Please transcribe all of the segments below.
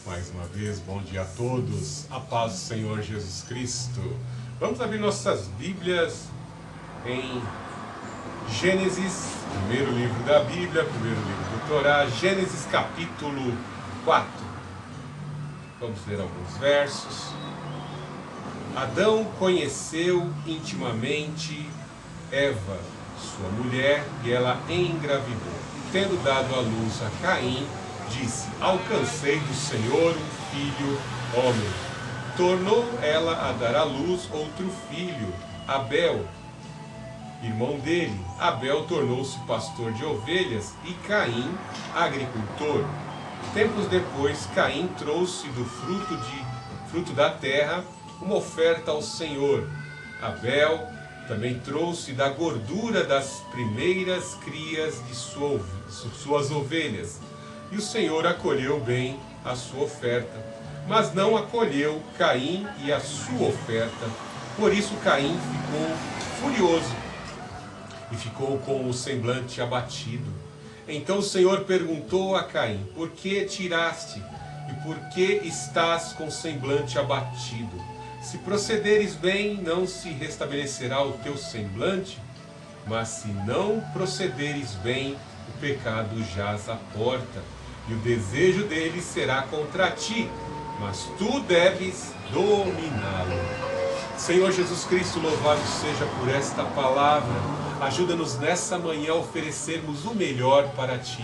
Mais uma vez, bom dia a todos. A paz do Senhor Jesus Cristo. Vamos abrir nossas Bíblias em Gênesis, primeiro livro da Bíblia, primeiro livro do Torá, Gênesis capítulo 4. Vamos ler alguns versos. Adão conheceu intimamente Eva, sua mulher, e ela engravidou. E tendo dado à luz a Caim, disse: alcancei do Senhor um filho homem. Tornou ela a dar à luz outro filho, Abel, irmão dele. Abel tornou-se pastor de ovelhas e Caim agricultor. Tempos depois, Caim trouxe do fruto da terra uma oferta ao Senhor. Abel também trouxe da gordura das primeiras crias de suas ovelhas. E o Senhor acolheu bem a sua oferta, mas não acolheu Caim e a sua oferta. Por isso Caim ficou furioso e ficou com o semblante abatido. Então o Senhor perguntou a Caim: por que tiraste e por que estás com o semblante abatido? Se procederes bem, não se restabelecerá o teu semblante, mas se não procederes bem, o pecado jaz à porta, e o desejo dele será contra ti, mas tu deves dominá-lo. Senhor Jesus Cristo, louvado seja por esta palavra. Ajuda-nos nessa manhã a oferecermos o melhor para ti,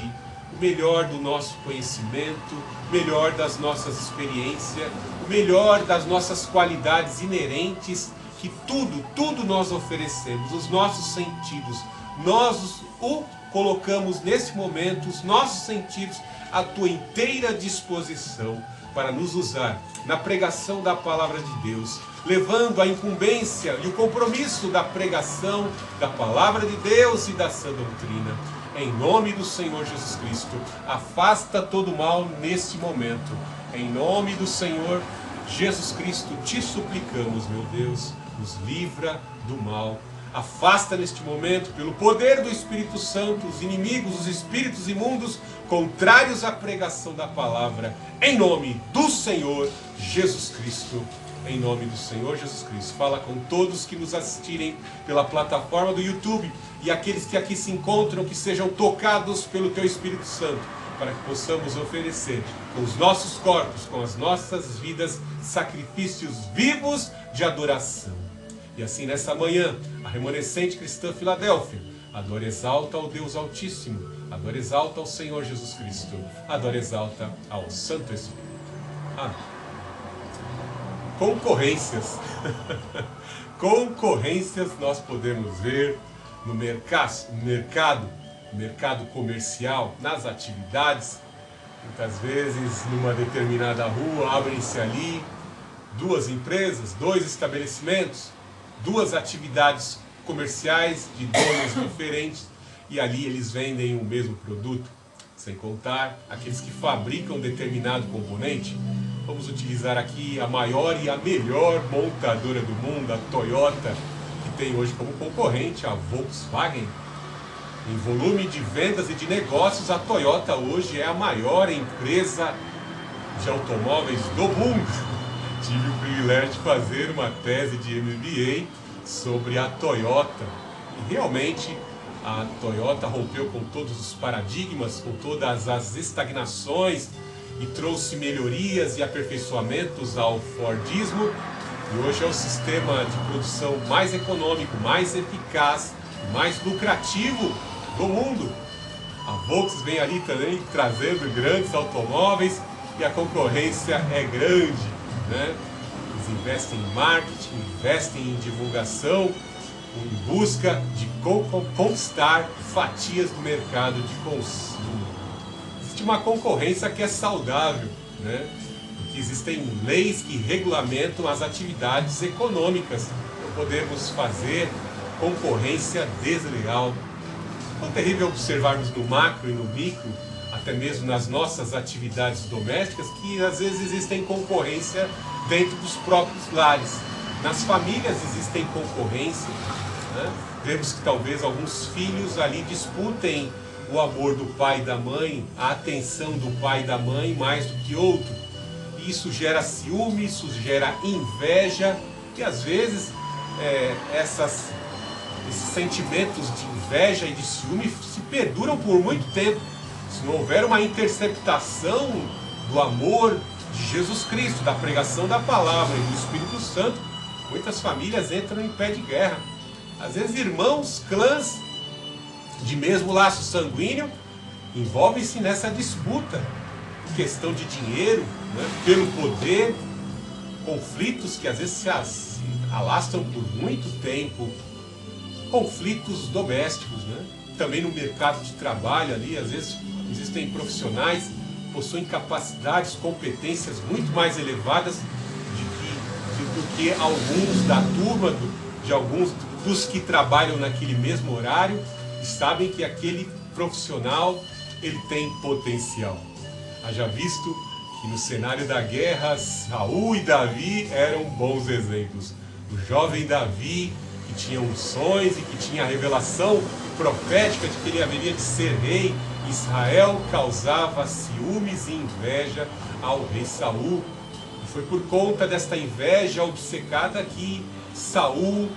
o melhor do nosso conhecimento, o melhor das nossas experiências, o melhor das nossas qualidades inerentes, que tudo nós oferecemos, os nossos sentidos, nós o colocamos nesse momento, os nossos sentidos à tua inteira disposição para nos usar na pregação da palavra de Deus, levando a incumbência e o compromisso da pregação da palavra de Deus e da sã doutrina. Em nome do Senhor Jesus Cristo, afasta todo o mal neste momento. Em nome do Senhor Jesus Cristo, te suplicamos, meu Deus, nos livra do mal. Afasta neste momento, pelo poder do Espírito Santo, os inimigos, os espíritos imundos, contrários à pregação da palavra. Em nome do Senhor Jesus Cristo. Em nome do Senhor Jesus Cristo. Fala com todos que nos assistirem pela plataforma do YouTube e aqueles que aqui se encontram, que sejam tocados pelo Teu Espírito Santo, para que possamos oferecer com os nossos corpos, com as nossas vidas, sacrifícios vivos de adoração. E assim nessa manhã, a remanescente cristã Filadélfia adora e exalta ao Deus Altíssimo, adora e exalta ao Senhor Jesus Cristo, adora e exalta ao Santo Espírito. Amém. Concorrências. Concorrências nós podemos ver no mercado comercial, nas atividades. Muitas vezes, numa determinada rua, abrem-se ali duas empresas, dois estabelecimentos, duas atividades comerciais de donos diferentes, e ali eles vendem o mesmo produto. Sem contar aqueles que fabricam determinado componente. Vamos utilizar aqui a maior e a melhor montadora do mundo, a Toyota, que tem hoje como concorrente a Volkswagen. Em volume de vendas e de negócios, a Toyota hoje é a maior empresa de automóveis do mundo. Tive o privilégio de fazer uma tese de MBA sobre a Toyota. E realmente a Toyota rompeu com todos os paradigmas, com todas as estagnações, e trouxe melhorias e aperfeiçoamentos ao Fordismo. E hoje é o sistema de produção mais econômico, mais eficaz, mais lucrativo do mundo. A Volkswagen vem ali também trazendo grandes automóveis, e a concorrência é grande, né? Eles investem em marketing, investem em divulgação, em busca de conquistar fatias do mercado de consumo. Existe uma concorrência que é saudável, né? Porque existem leis que regulamentam as atividades econômicas. Não podemos fazer concorrência desleal. É terrível observarmos no macro e no micro, até mesmo nas nossas atividades domésticas, que às vezes existem concorrência dentro dos próprios lares. Nas famílias existem concorrência, né? Vemos que talvez alguns filhos ali disputem o amor do pai e da mãe, a atenção do pai e da mãe mais do que outro. Isso gera ciúme, isso gera inveja, e às vezes esses sentimentos de inveja e de ciúme se perduram por muito tempo. Se não houver uma interceptação do amor de Jesus Cristo, da pregação da palavra e do Espírito Santo, muitas famílias entram em pé de guerra. Às vezes irmãos, clãs de mesmo laço sanguíneo envolvem-se nessa disputa, questão de dinheiro, né, pelo poder, conflitos que às vezes se alastram por muito tempo, conflitos domésticos, né? Também no mercado de trabalho ali, às vezes existem profissionais que possuem capacidades, competências muito mais elevadas do que alguns da turma, de alguns dos que trabalham naquele mesmo horário, e sabem que aquele profissional ele tem potencial. Haja visto que no cenário da guerra, Saul e Davi eram bons exemplos. O jovem Davi, que tinha unções e que tinha a revelação profética de que ele haveria de ser rei, Israel causava ciúmes e inveja ao rei Saul. E foi por conta desta inveja obcecada que Saul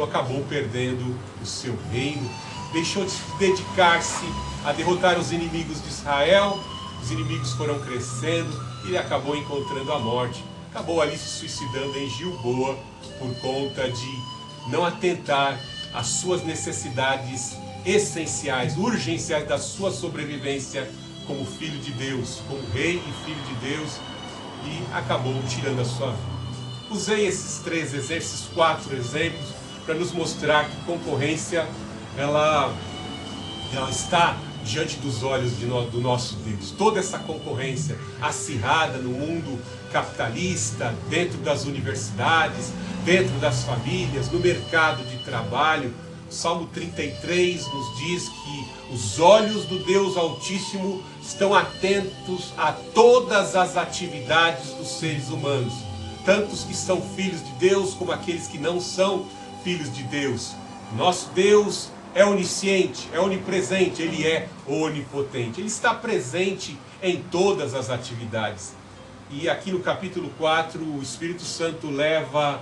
acabou perdendo o seu reino. Deixou de dedicar-se a derrotar os inimigos de Israel. Os inimigos foram crescendo e ele acabou encontrando a morte. Acabou ali se suicidando em Gilboa por conta de não atentar às suas necessidades essenciais, urgenciais da sua sobrevivência como filho de Deus, como rei e filho de Deus, e acabou tirando a sua vida. Usei esses 4 exemplos para nos mostrar que concorrência ela está diante dos olhos do nosso Deus. Toda essa concorrência acirrada no mundo capitalista, dentro das universidades, dentro das famílias, no mercado de trabalho. O Salmo 33 nos diz que os olhos do Deus Altíssimo estão atentos a todas as atividades dos seres humanos, tanto os que são filhos de Deus como aqueles que não são filhos de Deus. Nosso Deus é onisciente, é onipresente, Ele é onipotente. Ele está presente em todas as atividades. E aqui no capítulo 4, o Espírito Santo leva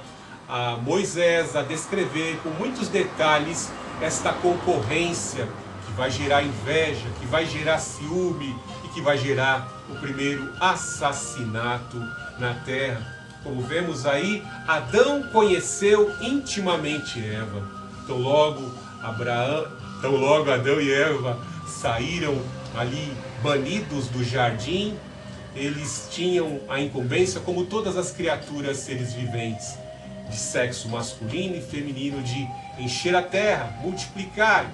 a Moisés a descrever com muitos detalhes esta concorrência que vai gerar inveja, que vai gerar ciúme e que vai gerar o primeiro assassinato na terra. Como vemos aí, Adão conheceu intimamente Eva. Então logo Adão e Eva saíram ali banidos do jardim. Eles tinham a incumbência, como todas as criaturas, seres viventes, de sexo masculino e feminino, de encher a terra, multiplicar.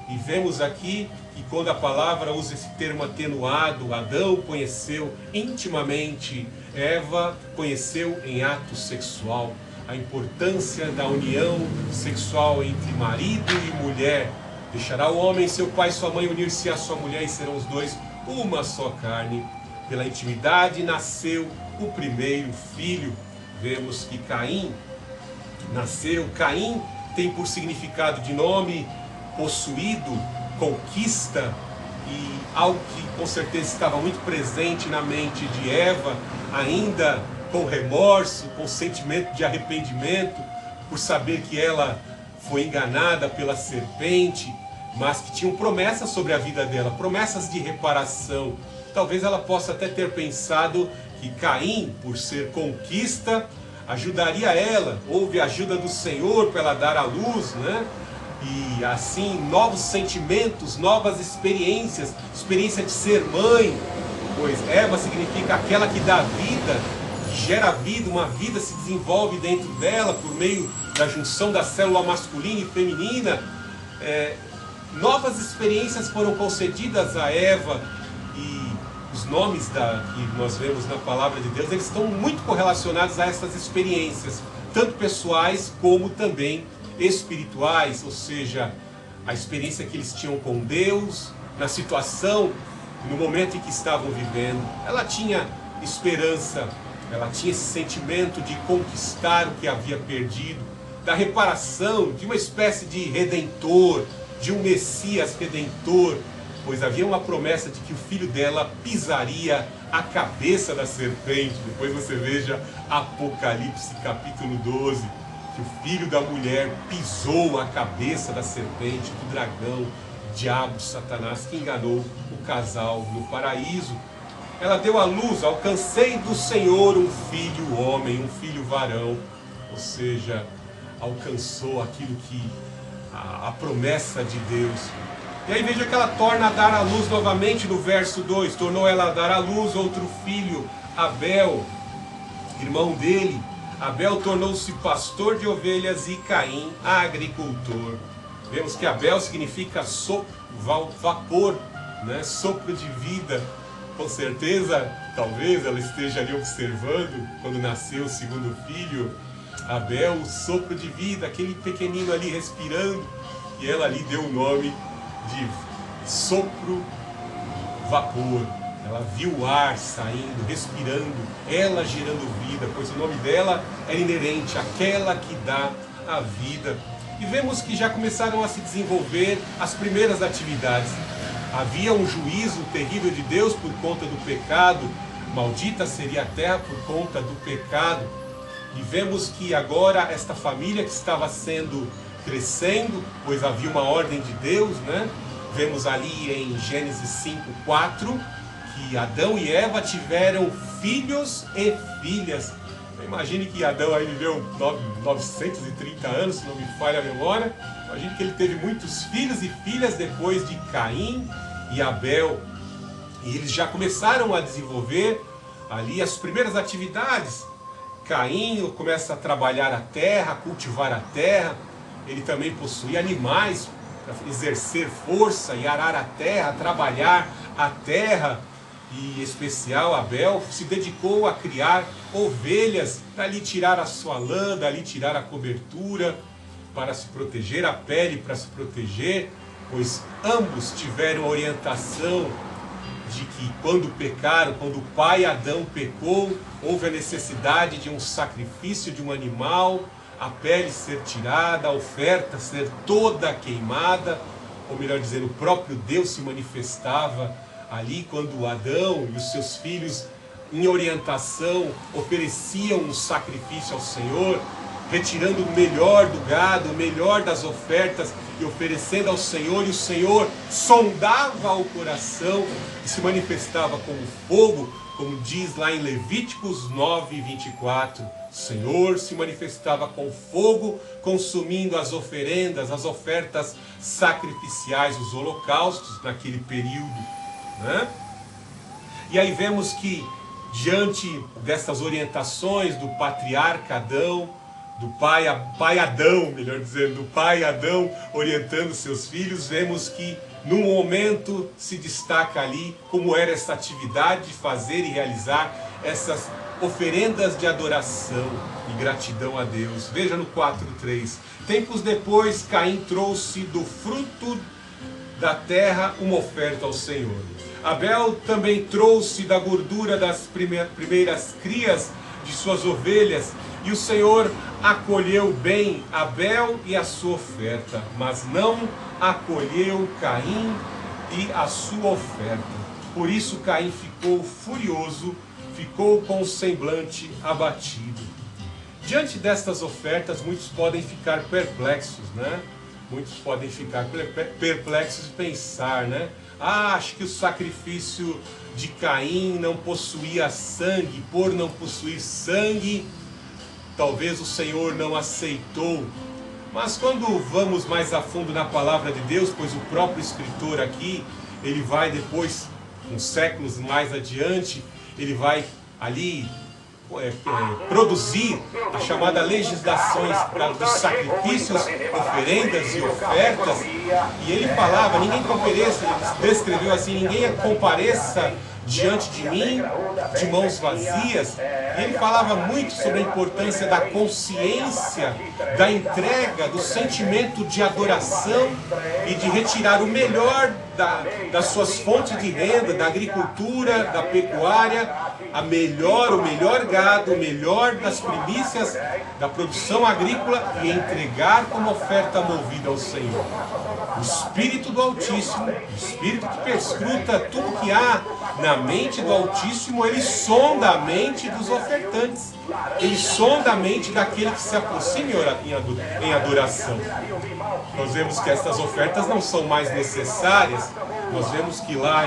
E vemos aqui que quando a palavra usa esse termo atenuado, Adão conheceu intimamente Eva, conheceu em ato sexual. A importância da união sexual entre marido e mulher. Deixará o homem seu pai e sua mãe, unir-se à sua mulher, e serão os dois uma só carne. Pela intimidade nasceu o primeiro filho. Vemos que Caim nasceu. Caim tem por significado de nome possuído, conquista, e algo que com certeza estava muito presente na mente de Eva, ainda com remorso, com sentimento de arrependimento, por saber que ela foi enganada pela serpente, mas que tinham promessas sobre a vida dela, promessas de reparação. Talvez ela possa até ter pensado que Caim, por ser conquista, ajudaria ela, houve a ajuda do Senhor para ela dar à luz, né? E assim, novos sentimentos, novas experiências, experiência de ser mãe, pois Eva significa aquela que dá vida, que gera vida, uma vida se desenvolve dentro dela por meio da junção da célula masculina e feminina. Novas experiências foram concedidas a Eva, e os nomes que nós vemos na palavra de Deus, eles estão muito correlacionados a essas experiências, tanto pessoais como também espirituais, ou seja, a experiência que eles tinham com Deus, na situação, no momento em que estavam vivendo. Ela tinha esperança, ela tinha esse sentimento de conquistar o que havia perdido, da reparação, de uma espécie de redentor, de um Messias redentor, pois havia uma promessa de que o filho dela pisaria a cabeça da serpente. Depois você veja Apocalipse capítulo 12, que o filho da mulher pisou a cabeça da serpente, do dragão, diabo, Satanás, que enganou o casal no paraíso. Ela deu à luz: alcancei do Senhor um filho homem, um filho varão. Ou seja, alcançou aquilo que a promessa de Deus. E aí veja que ela torna a dar à luz novamente no verso 2. Tornou ela a dar à luz outro filho, Abel, irmão dele. Abel tornou-se pastor de ovelhas e Caim, agricultor. Vemos que Abel significa vapor, né? Sopro de vida. Com certeza, talvez ela esteja ali observando, quando nasceu o segundo filho, Abel, o sopro de vida, aquele pequenino ali respirando, e ela ali deu o nome de sopro vapor. Ela viu o ar saindo, respirando, ela gerando vida, pois o nome dela era inerente àquela que dá a vida. E vemos que já começaram a se desenvolver as primeiras atividades. Havia um juízo terrível de Deus por conta do pecado, maldita seria a terra por conta do pecado. E vemos que agora esta família que estava crescendo, pois havia uma ordem de Deus, né? Vemos ali em Gênesis 5:4 que Adão e Eva tiveram filhos e filhas. Imagine que Adão aí viveu 930 anos, se não me falha a memória. Imagine que ele teve muitos filhos e filhas depois de Caim e Abel. E eles já começaram a desenvolver ali as primeiras atividades. Caim começa a trabalhar a terra, cultivar a terra. Ele também possuía animais para exercer força e arar a terra, trabalhar a terra. E em especial Abel se dedicou a criar ovelhas para lhe tirar a sua lã, dali tirar a cobertura, para se proteger, a pele para se proteger, pois ambos tiveram orientação de que quando pecaram, quando o pai Adão pecou, houve a necessidade de um sacrifício de um animal, a pele ser tirada, a oferta ser toda queimada, ou melhor dizendo, o próprio Deus se manifestava ali quando Adão e os seus filhos, em orientação, ofereciam um sacrifício ao Senhor, retirando o melhor do gado, o melhor das ofertas e oferecendo ao Senhor, e o Senhor sondava o coração e se manifestava como fogo, como diz lá em Levíticos 9:24. O Senhor se manifestava com fogo, consumindo as oferendas, as ofertas sacrificiais, os holocaustos naquele período, né? E aí vemos que diante dessas orientações do patriarca Adão, do pai Adão, melhor dizendo, do pai Adão orientando seus filhos, vemos que num momento se destaca ali como era essa atividade de fazer e realizar essas oferendas de adoração e gratidão a Deus. Veja no 4:3. Tempos depois, Caim trouxe do fruto da terra uma oferta ao Senhor. Abel também trouxe da gordura das primeiras crias de suas ovelhas, e o Senhor acolheu bem Abel e a sua oferta, mas não acolheu Caim e a sua oferta. Por isso Caim ficou furioso, ficou com o semblante abatido. Diante destas ofertas, muitos podem ficar perplexos, né? Muitos podem ficar perplexos e pensar, né? Acho que o sacrifício de Caim não possuía sangue, por não possuir sangue, talvez o Senhor não aceitou. Mas quando vamos mais a fundo na palavra de Deus, pois o próprio escritor aqui, ele vai depois, uns séculos mais adiante, ele vai ali produzir a chamada legislações dos sacrifícios, oferendas e ofertas, e ele falava, ninguém compareça, ele descreveu assim, ninguém compareça diante de mim de mãos vazias. E ele falava muito sobre a importância da consciência, da entrega, do sentimento de adoração e de retirar o melhor das suas fontes de renda, da agricultura, da pecuária, o melhor gado, o melhor das primícias da produção agrícola, e entregar como oferta movida ao Senhor. Espírito do Altíssimo, o Espírito que perscruta tudo que há na mente do Altíssimo, ele sonda a mente dos ofertantes. Ele sonda a mente daquele que se aproxima em adoração. Nós vemos que estas ofertas não são mais necessárias. Nós vemos que lá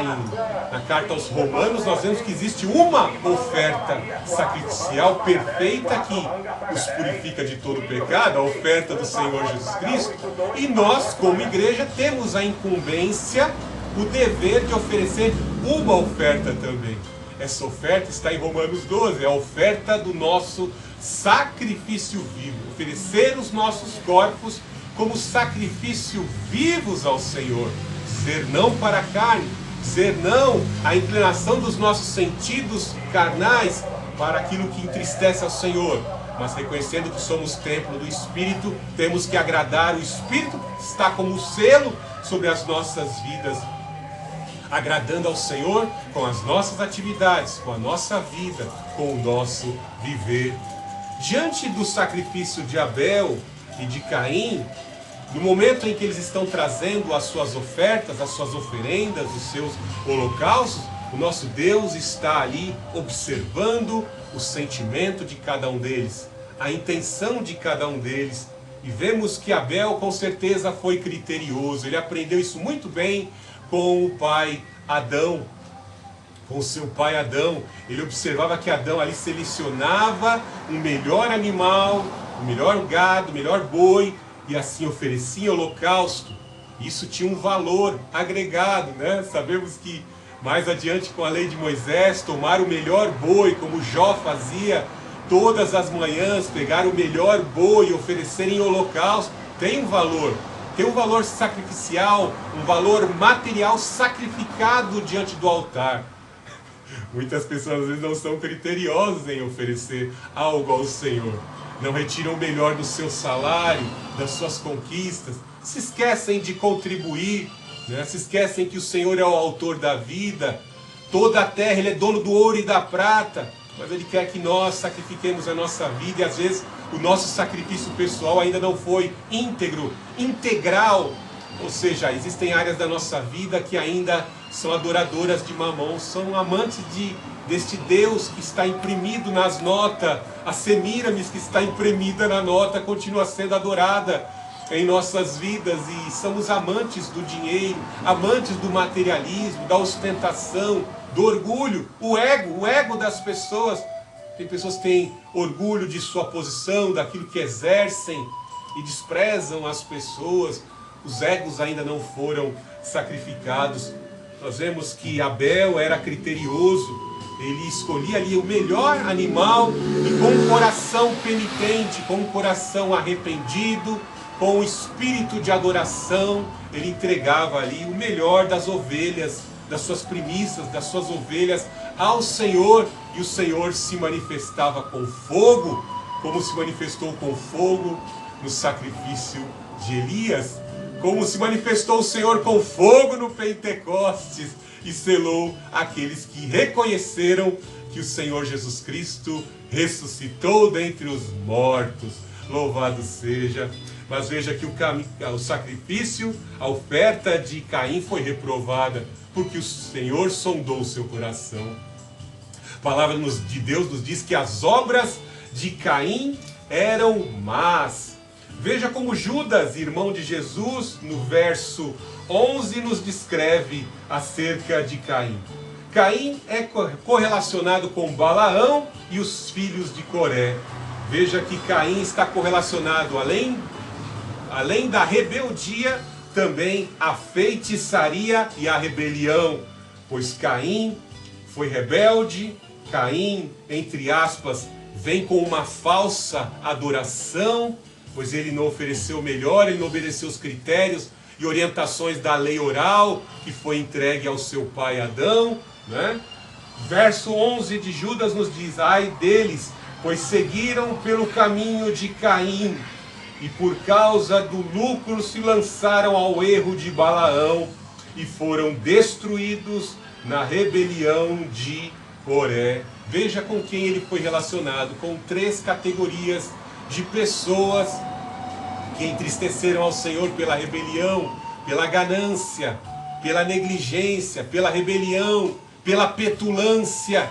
na carta aos Romanos, nós vemos que existe uma oferta sacrificial perfeita que os purifica de todo pecado, a oferta do Senhor Jesus Cristo. E nós, como igreja, temos a incumbência, o dever de oferecer uma oferta também. Essa oferta está em Romanos 12, é a oferta do nosso sacrifício vivo. Oferecer os nossos corpos como sacrifício vivos ao Senhor. Dizer não para a carne, dizer não à inclinação dos nossos sentidos carnais para aquilo que entristece ao Senhor. Mas reconhecendo que somos templo do Espírito, temos que agradar o Espírito que está como selo sobre as nossas vidas, agradando ao Senhor com as nossas atividades, com a nossa vida, com o nosso viver. Diante do sacrifício de Abel e de Caim, no momento em que eles estão trazendo as suas ofertas, as suas oferendas, os seus holocaustos, o nosso Deus está ali observando o sentimento de cada um deles, a intenção de cada um deles. E vemos que Abel com certeza foi criterioso, ele aprendeu isso muito bem com o pai Adão, com o seu pai Adão. Ele observava que Adão ali selecionava o melhor animal, o melhor gado, o melhor boi, e assim oferecia holocausto. Isso tinha um valor agregado, né? Sabemos que mais adiante com a lei de Moisés, tomar o melhor boi, como Jó fazia todas as manhãs, pegar o melhor boi e oferecer em holocausto, tem um valor sacrificial, um valor material sacrificado diante do altar. Muitas pessoas às vezes não são criteriosas em oferecer algo ao Senhor. Não retiram o melhor do seu salário, das suas conquistas, se esquecem de contribuir, né? Se esquecem que o Senhor é o autor da vida, toda a terra, Ele é dono do ouro e da prata, mas Ele quer que nós sacrifiquemos a nossa vida, e às vezes o nosso sacrifício pessoal ainda não foi íntegro, integral, ou seja, existem áreas da nossa vida que ainda são adoradoras de Mamon, são amantes deste Deus que está imprimido nas notas. A Semíramis que está imprimida na nota continua sendo adorada em nossas vidas, e somos amantes do dinheiro, amantes do materialismo, da ostentação, do orgulho, o ego das pessoas. Tem pessoas que têm orgulho de sua posição, daquilo que exercem, e desprezam as pessoas. Os egos ainda não foram sacrificados. Nós vemos que Abel era criterioso, ele escolhia ali o melhor animal, e com um coração penitente, com um coração arrependido, com um espírito de adoração, ele entregava ali o melhor das ovelhas, das suas primícias, das suas ovelhas ao Senhor, e o Senhor se manifestava com fogo, como se manifestou com fogo no sacrifício de Elias, como se manifestou o Senhor com fogo no Pentecostes, e selou aqueles que reconheceram que o Senhor Jesus Cristo ressuscitou dentre os mortos. Louvado seja. Mas veja que o sacrifício, a oferta de Caim foi reprovada, porque o Senhor sondou o seu coração. A palavra de Deus nos diz que as obras de Caim eram más. Veja como Judas, irmão de Jesus, no verso 11, nos descreve acerca de Caim. Caim é correlacionado com Balaão e os filhos de Coré. Veja que Caim está correlacionado, além da rebeldia, também a feitiçaria e a rebelião. Pois Caim foi rebelde, Caim, entre aspas, vem com uma falsa adoração, pois ele não ofereceu o melhor, ele não obedeceu os critérios e orientações da lei oral que foi entregue ao seu pai Adão, né? Verso 11 de Judas nos diz: ai deles, pois seguiram pelo caminho de Caim, e por causa do lucro se lançaram ao erro de Balaão, e foram destruídos na rebelião de Coré. Veja com quem ele foi relacionado, com 3 categorias de pessoas que entristeceram ao Senhor pela rebelião, pela ganância, pela negligência, pela rebelião, pela petulância,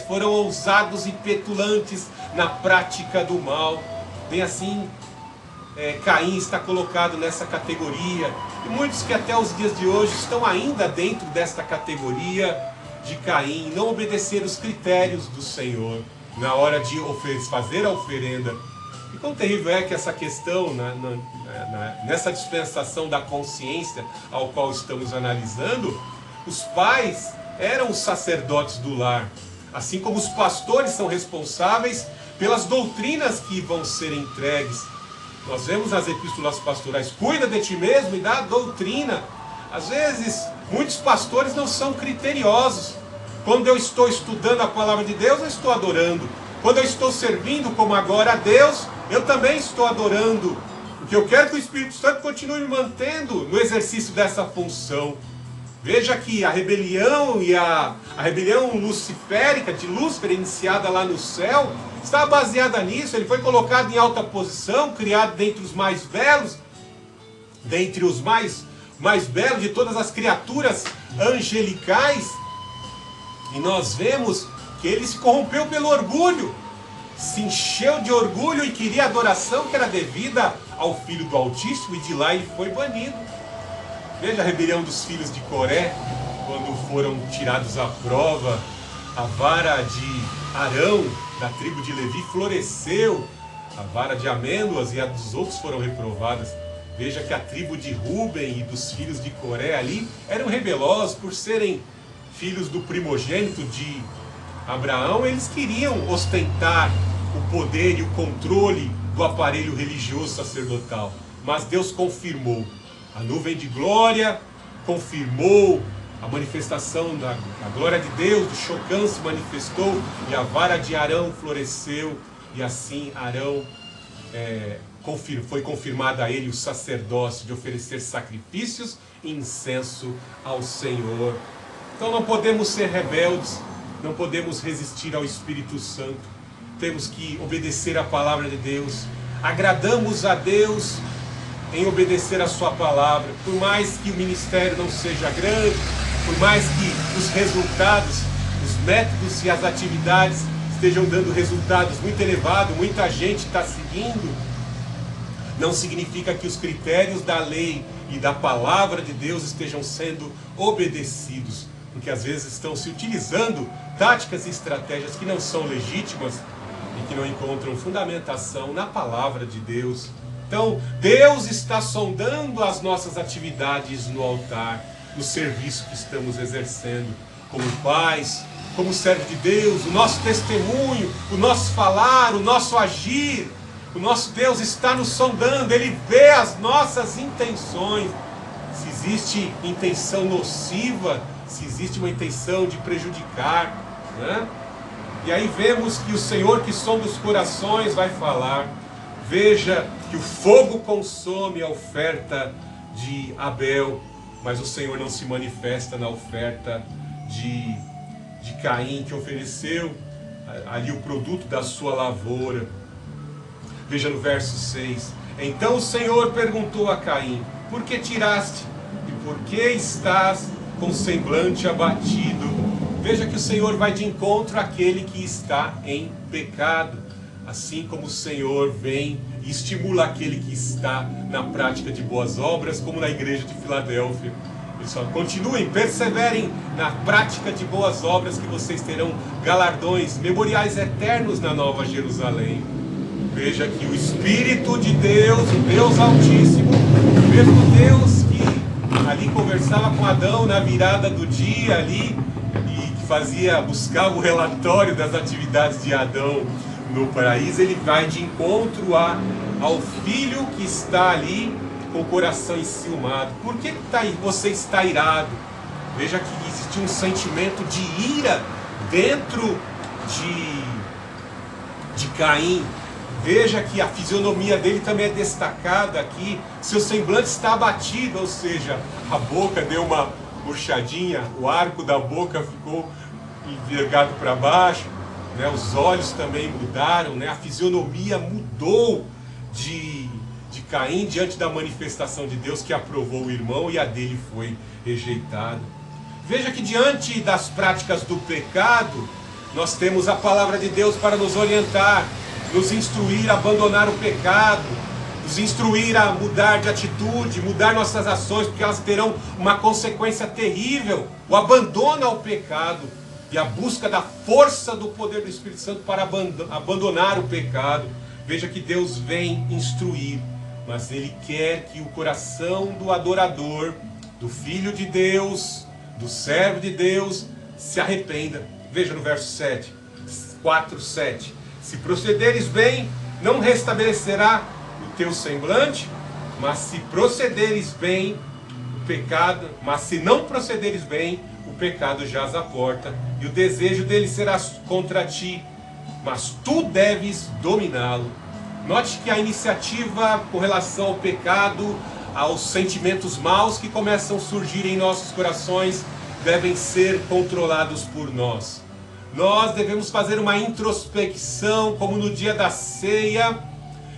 foram ousados e petulantes na prática do mal. Bem assim, Caim está colocado nessa categoria, e muitos que até os dias de hoje estão ainda dentro desta categoria de Caim, não obedecer os critérios do Senhor na hora de fazer a oferenda. E quão terrível é que essa questão, nessa dispensação da consciência ao qual estamos analisando, os pais eram os sacerdotes do lar, assim como os pastores são responsáveis pelas doutrinas que vão ser entregues. Nós vemos nas epístolas pastorais: cuida de ti mesmo e da doutrina. Às vezes, muitos pastores não são criteriosos. Quando eu estou estudando a palavra de Deus, eu estou adorando. Quando eu estou servindo como agora a Deus, eu também estou adorando. Porque eu quero que o Espírito Santo continue me mantendo no exercício dessa função. Veja que a rebelião a rebelião luciférica de Lúcifer, iniciada lá no céu, está baseada nisso. Ele foi colocado em alta posição, criado dentre os mais belos, dentre os mais belos de todas as criaturas angelicais. E nós vemos que ele se corrompeu pelo orgulho, se encheu de orgulho e queria a adoração que era devida ao Filho do Altíssimo, e de lá ele foi banido. Veja a rebelião dos filhos de Coré, quando foram tirados à prova. A vara de Arão, da tribo de Levi, floresceu, a vara de amêndoas e a dos outros foram reprovadas. Veja que a tribo de Ruben e dos filhos de Coré ali eram rebeliosos por serem filhos do primogênito de Abraão. Eles queriam ostentar o poder e o controle do aparelho religioso sacerdotal, mas Deus confirmou. A nuvem de glória confirmou a manifestação da glória de Deus, do Shocã se manifestou, e a vara de Arão floresceu, e assim Arão foi confirmado a ele o sacerdócio de oferecer sacrifícios e incenso ao Senhor. Então não podemos ser rebeldes, não podemos resistir ao Espírito Santo, temos que obedecer a palavra de Deus. Agradamos a Deus em obedecer a sua palavra, por mais que o ministério não seja grande, por mais que os resultados, os métodos e as atividades estejam dando resultados muito elevados, muita gente está seguindo, não significa que os critérios da lei e da palavra de Deus estejam sendo obedecidos, porque às vezes estão se utilizando táticas e estratégias que não são legítimas e que não encontram fundamentação na palavra de Deus. Então, Deus está sondando as nossas atividades no altar, no serviço que estamos exercendo, como pais, como servo de Deus, o nosso testemunho, o nosso falar, o nosso agir. O nosso Deus está nos sondando, Ele vê as nossas intenções. Se existe intenção nociva, se existe uma intenção de prejudicar, né? E aí vemos que o Senhor que sonda os corações vai falar. Veja que o fogo consome a oferta de Abel, mas o Senhor não se manifesta na oferta de Caim, que ofereceu ali o produto da sua lavoura. Veja no verso 6. Então o Senhor perguntou a Caim: por que tiraste? E por que estás com semblante abatido? Veja que o Senhor vai de encontro àquele que está em pecado, assim como o Senhor vem e estimula aquele que está na prática de boas obras, como na igreja de Filadélfia. Pessoal, continuem, perseverem na prática de boas obras, que vocês terão galardões, memoriais eternos na Nova Jerusalém. Veja que o Espírito de Deus, o Deus Altíssimo, o mesmo Deus que ali conversava com Adão na virada do dia ali, e que buscava o relatório das atividades de Adão no paraíso, ele vai de encontro ao filho que está ali com o coração enciumado. Por que você está irado? Veja que existe um sentimento de ira dentro de Caim. Veja que a fisionomia dele também é destacada aqui. Seu semblante está abatido, ou seja, a boca deu uma murchadinha, o arco da boca ficou envergado para baixo, né? Os olhos também mudaram, né? A fisionomia mudou de de Caim diante da manifestação de Deus que aprovou o irmão e a dele foi rejeitada. Veja que diante das práticas do pecado, nós temos a palavra de Deus para nos orientar, nos instruir a abandonar o pecado, nos instruir a mudar de atitude, mudar nossas ações, porque elas terão uma consequência terrível, o abandono ao pecado e a busca da força do poder do Espírito Santo para abandonar o pecado. Veja que Deus vem instruir, mas Ele quer que o coração do adorador, do Filho de Deus, do servo de Deus, se arrependa. Veja no verso 4:7. Se procederes bem, não restabelecerá o teu semblante, mas se procederes bem, o pecado, mas se não procederes bem, o pecado jaz à porta, e o desejo dele será contra ti, mas tu deves dominá-lo. Note que a iniciativa com relação ao pecado, aos sentimentos maus que começam a surgir em nossos corações, devem ser controlados por nós. Nós devemos fazer uma introspecção, como no dia da ceia,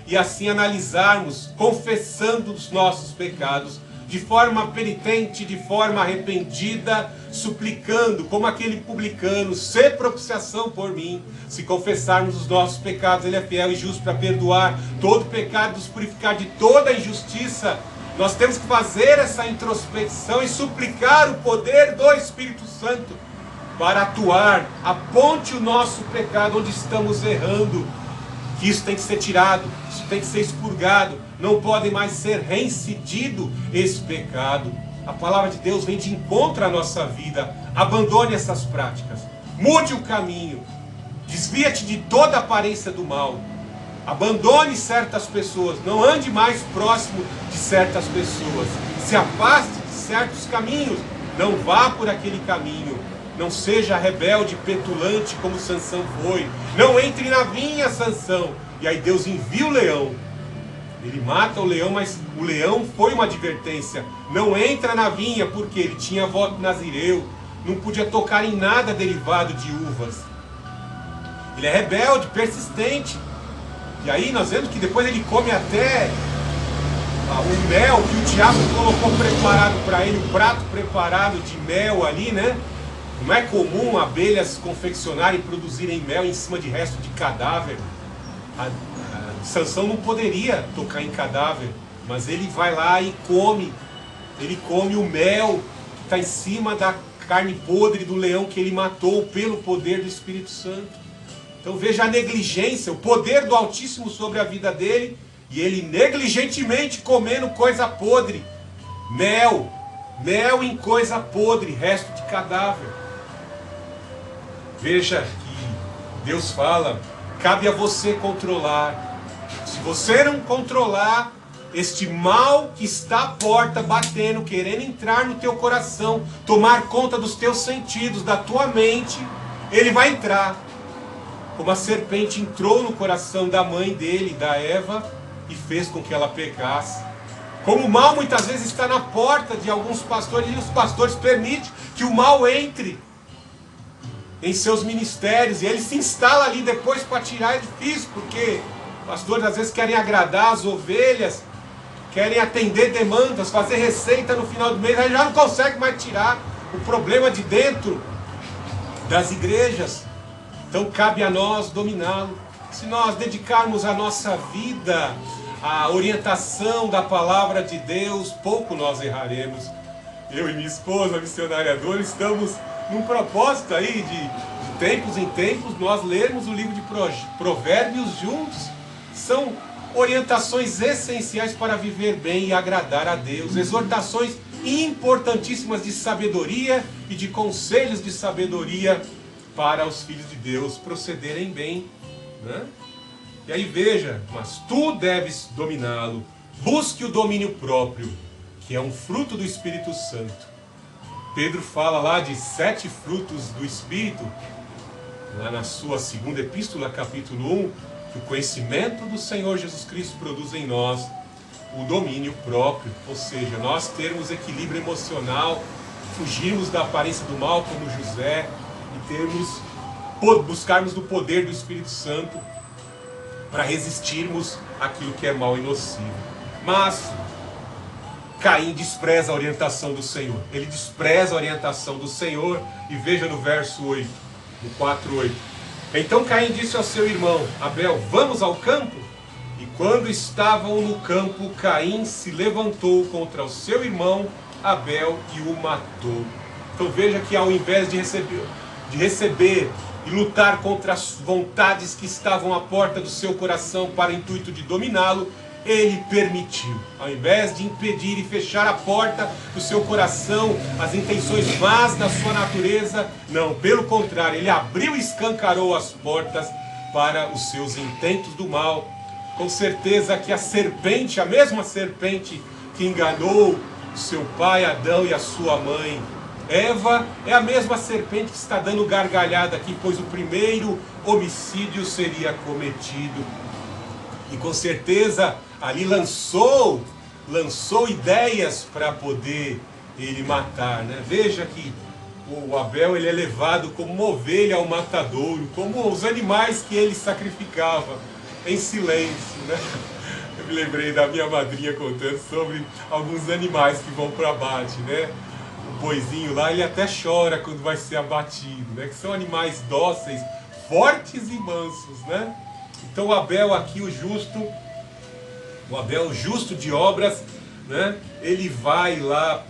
e assim analisarmos, confessando os nossos pecados, de forma penitente, de forma arrependida, suplicando, como aquele publicano, sê propiciação por mim. Se confessarmos os nossos pecados, Ele é fiel e justo para perdoar todo pecado, nos purificar de toda injustiça. Nós temos que fazer essa introspecção e suplicar o poder do Espírito Santo para atuar. Aponte o nosso pecado onde estamos errando, que isso tem que ser tirado, isso tem que ser expurgado, não pode mais ser reincidido esse pecado. A palavra de Deus vem de encontro à nossa vida. Abandone essas práticas, mude o caminho, desvia-te de toda aparência do mal, abandone certas pessoas, não ande mais próximo de certas pessoas, se afaste de certos caminhos, não vá por aquele caminho. Não seja rebelde, petulante como Sansão foi. Não entre na vinha, Sansão. E aí Deus envia o leão. Ele mata o leão, mas o leão foi uma advertência. Não entra na vinha, porque ele tinha voto nazireu. Não podia tocar em nada derivado de uvas. Ele é rebelde, persistente. E aí nós vemos que depois ele come até o mel que o diabo colocou preparado para ele. O prato preparado de mel ali, né? Não é comum abelhas confeccionarem e produzirem mel em cima de resto de cadáver. Sansão não poderia tocar em cadáver, mas ele vai lá e come. Ele come o mel que está em cima da carne podre do leão que ele matou pelo poder do Espírito Santo. Então veja a negligência, o poder do Altíssimo sobre a vida dele, e ele negligentemente comendo coisa podre. Mel em coisa podre, resto de cadáver. Veja que Deus fala, cabe a você controlar. Se você não controlar este mal que está à porta batendo, querendo entrar no teu coração, tomar conta dos teus sentidos, da tua mente, ele vai entrar. Como a serpente entrou no coração da mãe dele, da Eva, e fez com que ela pecasse. Como o mal muitas vezes está na porta de alguns pastores, e os pastores permitem que o mal entre em seus ministérios, e ele se instala ali depois para tirar. É difícil, porque pastores às vezes querem agradar as ovelhas, querem atender demandas, fazer receita no final do mês, aí já não consegue mais tirar o problema de dentro das igrejas. Então cabe a nós dominá-lo. Se nós dedicarmos a nossa vida à orientação da palavra de Deus, pouco nós erraremos. Eu e minha esposa, missionária Dora, estamos num propósito aí de tempos em tempos nós lermos o livro de Provérbios juntos. São orientações essenciais para viver bem e agradar a Deus, exortações importantíssimas de sabedoria e de conselhos de sabedoria para os filhos de Deus procederem bem, né? E aí veja, mas tu deves dominá-lo, busque o domínio próprio, que é um fruto do Espírito Santo. Pedro fala lá de 7 frutos do Espírito, lá na sua segunda epístola, capítulo 1, que o conhecimento do Senhor Jesus Cristo produz em nós o domínio próprio, ou seja, nós termos equilíbrio emocional, fugirmos da aparência do mal como José, e buscarmos do poder do Espírito Santo para resistirmos àquilo que é mal e nocivo. Mas Caim despreza a orientação do Senhor. Ele despreza a orientação do Senhor. E veja no verso 8, no 4:8. Então Caim disse ao seu irmão Abel: vamos ao campo? E quando estavam no campo, Caim se levantou contra o seu irmão Abel e o matou. Então veja que ao invés de receber e lutar contra as vontades que estavam à porta do seu coração para o intuito de dominá-lo, ele permitiu. Ao invés de impedir e fechar a porta do seu coração, as intenções más da sua natureza, não, pelo contrário, ele abriu e escancarou as portas para os seus intentos do mal. Com certeza que a serpente, a mesma serpente que enganou o seu pai Adão e a sua mãe Eva, é a mesma serpente que está dando gargalhada aqui, pois o primeiro homicídio seria cometido. E com certeza ali lançou ideias para poder ele matar, né? Veja que o Abel, ele é levado como uma ovelha ao matadouro, como os animais que ele sacrificava em silêncio, né? Eu me lembrei da minha madrinha contando sobre alguns animais que vão para abate, né? O boizinho lá, ele até chora quando vai ser abatido, né? Que são animais dóceis, fortes e mansos, né? Então o Abel aqui, o Abel justo de obras, né? Ele vai lá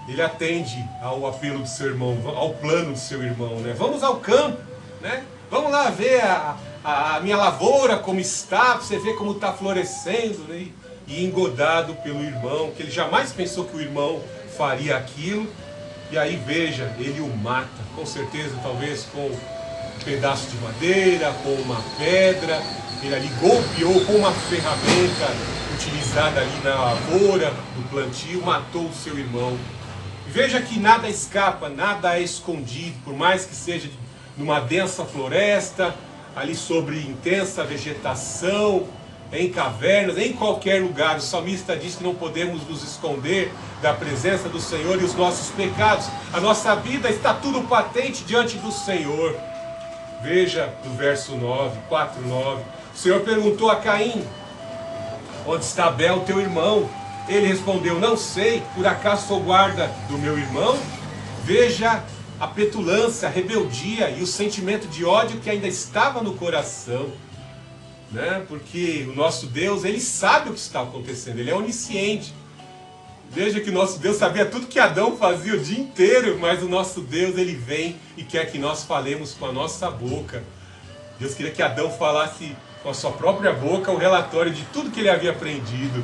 ele atende ao apelo do seu irmão, ao plano do seu irmão, né? Vamos ao campo, né? Vamos lá ver a minha lavoura como está, você vê como está florescendo, né? E engodado pelo irmão, que ele jamais pensou que o irmão faria aquilo. E aí veja, ele o mata, com certeza, talvez com um pedaço de madeira, com uma pedra. Ele ali golpeou com uma ferramenta utilizada ali na lavoura, no plantio, matou o seu irmão. E veja que nada escapa, nada é escondido, por mais que seja numa densa floresta, ali sobre intensa vegetação, em cavernas, em qualquer lugar. O salmista diz que não podemos nos esconder da presença do Senhor e os nossos pecados. A nossa vida está tudo patente diante do Senhor. Veja no verso 9, 4:9. O Senhor perguntou a Caim: onde está Abel, teu irmão? Ele respondeu: não sei, por acaso sou guarda do meu irmão? Veja a petulância, a rebeldia e o sentimento de ódio que ainda estava no coração, né? Porque o nosso Deus, ele sabe o que está acontecendo, ele é onisciente. Veja que o nosso Deus sabia tudo que Adão fazia o dia inteiro, mas o nosso Deus, ele vem e quer que nós falemos com a nossa boca. Deus queria que Adão falasse com a sua própria boca o relatório de tudo que ele havia aprendido.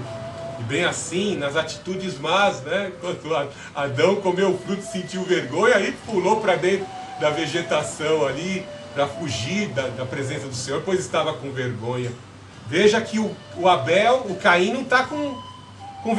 E bem assim, nas atitudes más, né? Quando Adão comeu o fruto, sentiu vergonha, aí pulou para dentro da vegetação ali, para fugir da presença do Senhor, pois estava com vergonha. Veja que o Abel, o Caim, não está com vergonha.